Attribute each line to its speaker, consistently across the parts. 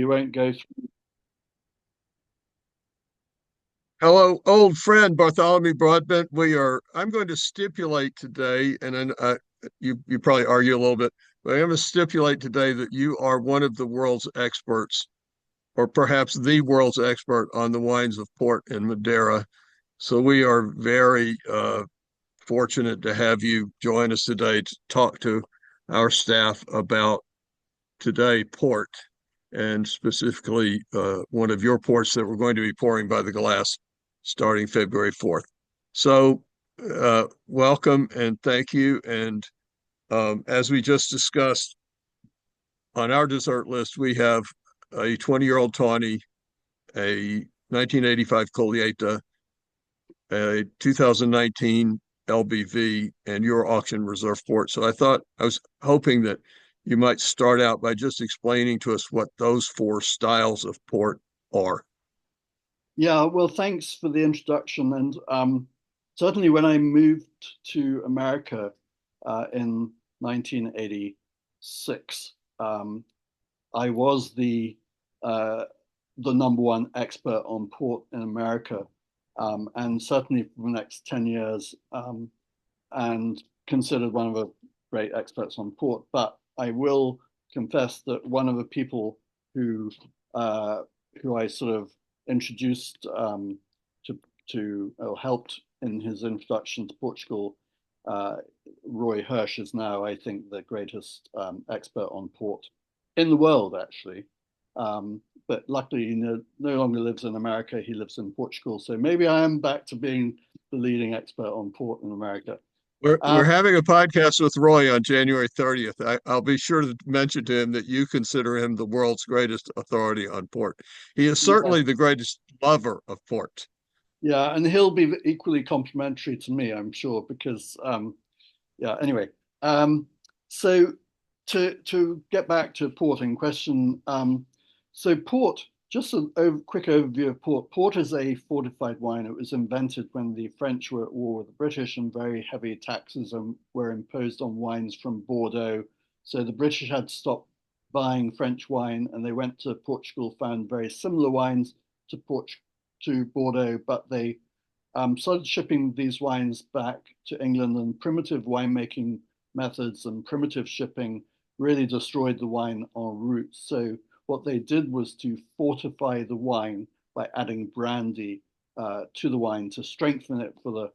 Speaker 1: you won't go through.
Speaker 2: Hello, old friend Bartholomew Broadbent. I'm going to stipulate today, and then you probably argue a little bit, but I'm going to stipulate today that you are one of the world's experts, or perhaps the world's expert on the wines of Port and Madeira. So we are very fortunate to have you join us today to talk to our staff about today port, and specifically one of your ports that we're going to be pouring by the glass starting February 4th. So, welcome and thank you. And as we just discussed, on our dessert list, we have a 20-year-old tawny, a 1985 Colheita, a 2019 LBV, and your auction reserve port. So I was hoping that you might start out by just explaining to us what those four styles of port are.
Speaker 1: Yeah, well, thanks for the introduction. And certainly when I moved to America in 1986, I was the number one expert on port in America, and certainly for the next 10 years, and considered one of the great experts on port. But I will confess that one of the people who uh, who I sort of introduced to or helped in his introduction to Portugal, uh, Roy Hirsch is now, I think, the greatest expert on port in the world, actually. But luckily, he no longer lives in America. He lives in Portugal. So maybe I am back to being the leading expert on port in America.
Speaker 2: We're
Speaker 1: Um,
Speaker 2: having a podcast with Roy on January 30th. I'll be sure to mention to him that you consider him the world's greatest authority on port. He is
Speaker 1: yeah,
Speaker 2: certainly the greatest lover of port.
Speaker 1: yeah, and he'll be equally complimentary to me, I'm sure, because yeah. Anyway, so to get back to port in question, so port. Just a quick overview of port. Port is a fortified wine. It was invented when the French were at war with the British, and very heavy taxes were imposed on wines from Bordeaux. So the British had to stop buying French wine, and they went to Portugal, found very similar wines to to Bordeaux, but they started shipping these wines back to England, and primitive winemaking methods and primitive shipping really destroyed the wine en route. So what they did was to fortify the wine by adding brandy to the wine to strengthen it for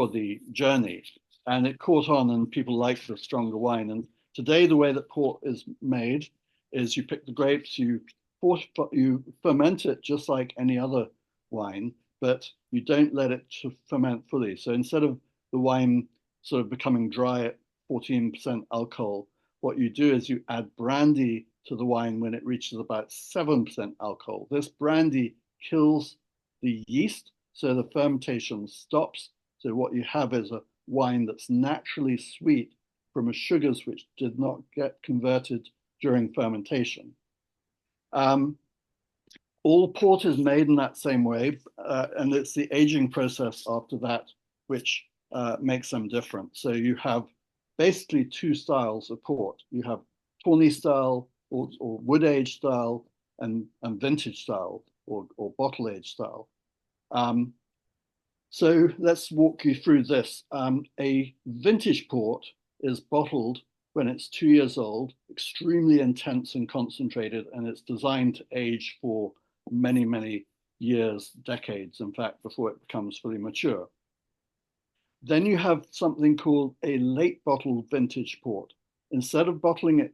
Speaker 1: the journey. And it caught on, and people liked the stronger wine. And today, the way that port is made is you pick the grapes, you ferment it just like any other wine, but you don't let it ferment fully. So instead of the wine sort of becoming dry at 14% alcohol, what you do is you add brandy to the wine when it reaches about 7% alcohol. This brandy kills the yeast, so the fermentation stops. So what you have is a wine that's naturally sweet from sugars which did not get converted during fermentation. Um, all port is made in that same way, and it's the aging process after that which makes them different. So you have basically two styles of port. You have tawny style or wood age style and vintage style or bottle age style. Um, so let's walk you through this. A vintage port is bottled when it's 2 years old, extremely intense and concentrated, and it's designed to age for many, many years, decades, in fact, before it becomes fully mature. Then you have something called a late bottle vintage port. Instead of bottling it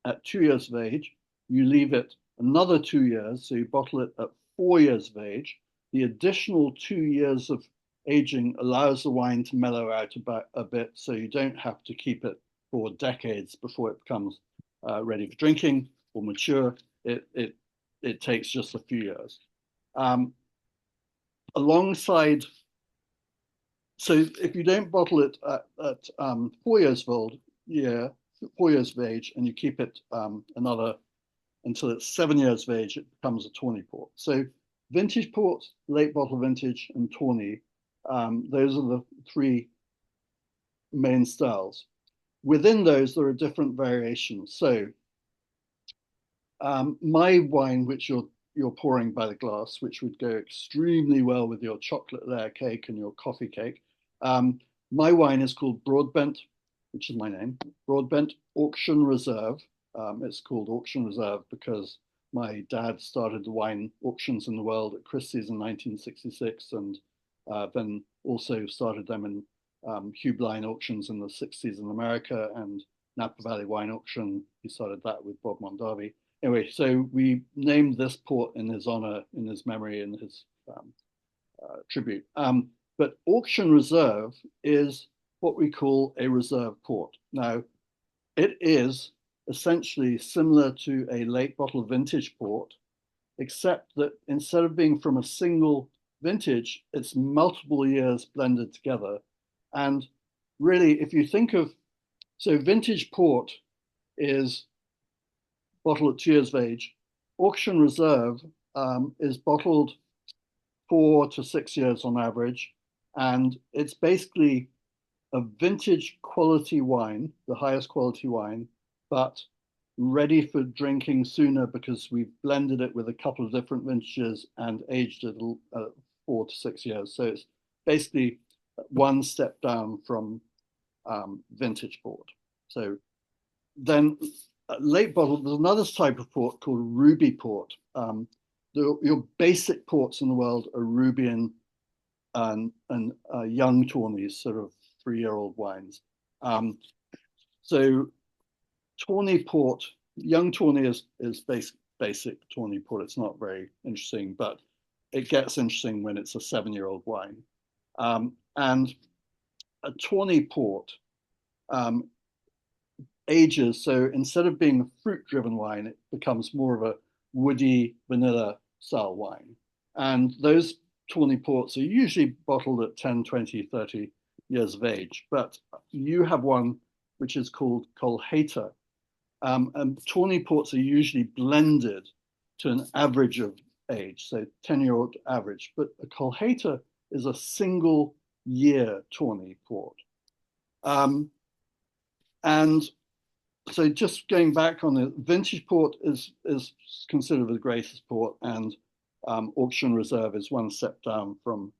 Speaker 1: at 2 years of age, you leave it another 2 years, so you bottle it at 4 years of age. The additional 2 years of aging allows the wine to mellow out about a bit, so you don't have to keep it for decades before it becomes ready for drinking or mature. It takes just a few years. Um, alongside, so if you don't bottle it at 4 years of old, yeah, 4 years of age, and you keep it another until it's 7 years of age, it becomes a tawny port. So vintage port, late bottle vintage, and tawny, those are the three main styles. Within those, there are different variations. So My wine, which you're pouring by the glass, which would go extremely well with your chocolate layer cake and your coffee cake. Um, my wine is called Broadbent, which is my name, Broadbent Auction Reserve. It's called Auction Reserve because my dad started the wine auctions in the world at Christie's in 1966, and then also started them in Hugh Blind auctions in the 60s in America, and Napa Valley Wine Auction. He started that with Bob Mondavi. Anyway, so we named this port in his honor, in his memory, in his tribute. But Auction Reserve is what we call a reserve port. Now, it is essentially similar to a late bottle vintage port, except that instead of being from a single vintage, it's multiple years blended together. And really, if you think of, so vintage port is bottled at 2 years of age. Auction Reserve is bottled 4 to 6 years on average, and it's basically a vintage quality wine, the highest quality wine, but ready for drinking sooner because we've blended it with a couple of different vintages and aged it 4 to 6 years. So it's basically one step down from vintage port. So then late bottle, there's another type of port called ruby port. Your basic ports in the world are ruby and young tawnies, sort of 3-year-old wines. So tawny port, young tawny is basic tawny port. It's not very interesting, but it gets interesting when it's a 7-year-old wine. And a tawny port ages, so instead of being a fruit-driven wine, it becomes more of a woody vanilla style wine. And those tawny ports are usually bottled at 10, 20, 30 years of age. But you have one which is called Colheita. And tawny ports are usually blended to an average of age, so 10-year-old average. But a Colheita is a single year tawny port. And so just going back on it, vintage port is considered the greatest port, and auction reserve is one step down from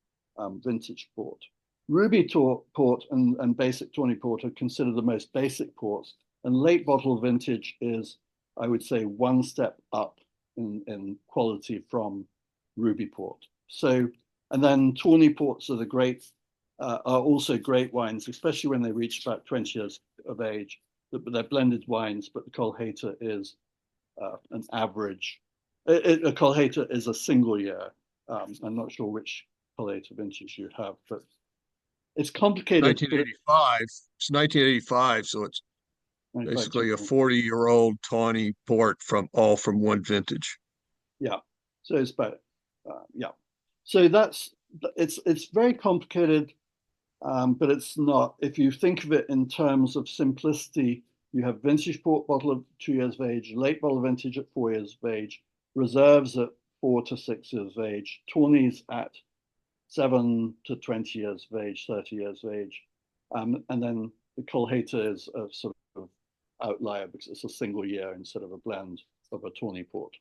Speaker 1: vintage port. Ruby port and basic tawny port are considered the most basic ports, and late bottle vintage is, I would say, one step up in quality from ruby port. So, and then tawny ports are are also great wines, especially when they reach about 20 years of age. But they're blended wines, but the Colheita is an average. A Colheita is a single year. I'm not sure which Colheita vintage you have, but it's complicated. But
Speaker 2: 1985. It's 1985, so it's basically a 40-year-old tawny port from one vintage.
Speaker 1: Yeah, so it's about yeah. So it's very complicated. But it's not. If you think of it in terms of simplicity, you have vintage port bottle at 2 years of age, late bottle vintage at 4 years of age, reserves at 4 to 6 years of age, tawnies at 7 to 20 years of age, 30 years of age, and then the Colheita is a sort of outlier because it's a single year instead of a blend of a tawny port.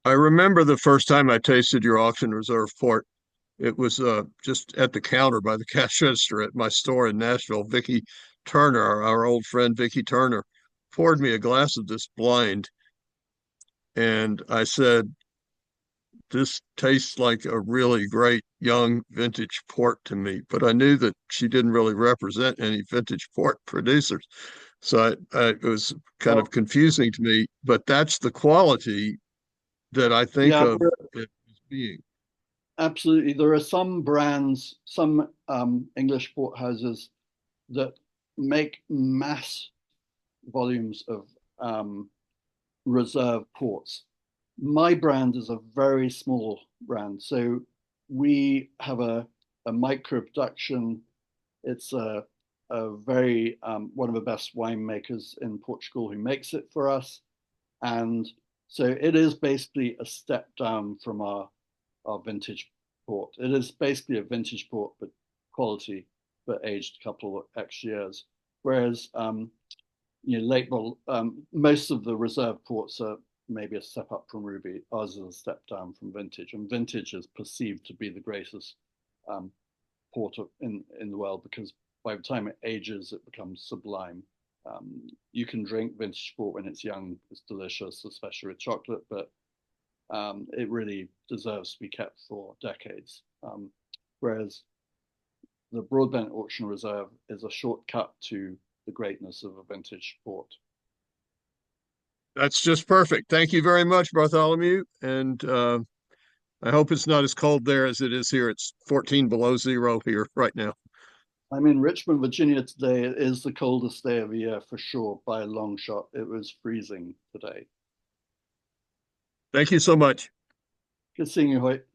Speaker 2: I remember the first time I tasted your auction reserve port. It was just at the counter by the cash register at my store in Nashville. Vicky Turner, our old friend Vicky Turner, poured me a glass of this blind. And I said, this tastes like a really great young vintage port to me. But I knew that she didn't really represent any vintage port producers. So it was kind of
Speaker 1: Well,
Speaker 2: confusing to me. But that's the quality that I think
Speaker 1: yeah,
Speaker 2: of it as being.
Speaker 1: absolutely. There are some brands, some English port houses that make mass volumes of reserve ports. My brand is a very small brand. So we have a micro production. It's a very, one of the best winemakers in Portugal who makes it for us. And so it is basically a step down from our vintage port. It is basically a vintage port, but quality, but aged a couple of extra years. Whereas late bottle, most of the reserve ports are maybe a step up from ruby. Ours is a step down from vintage, and vintage is perceived to be the greatest um, port in the world because by the time it ages, it becomes sublime. You can drink vintage port when it's young; it's delicious, especially with chocolate, but it really deserves to be kept for decades. Whereas the Broadbent Auction Reserve is a shortcut to the greatness of a vintage port.
Speaker 2: That's just perfect. Thank you very much, Bartholomew. And I hope it's not as cold there as it is here. It's 14 below zero here right now.
Speaker 1: I'm in Richmond, Virginia today. It is the coldest day of the year for sure, by a long shot. It was freezing today.
Speaker 2: Thank you so much.
Speaker 1: Good seeing you, Hoyt.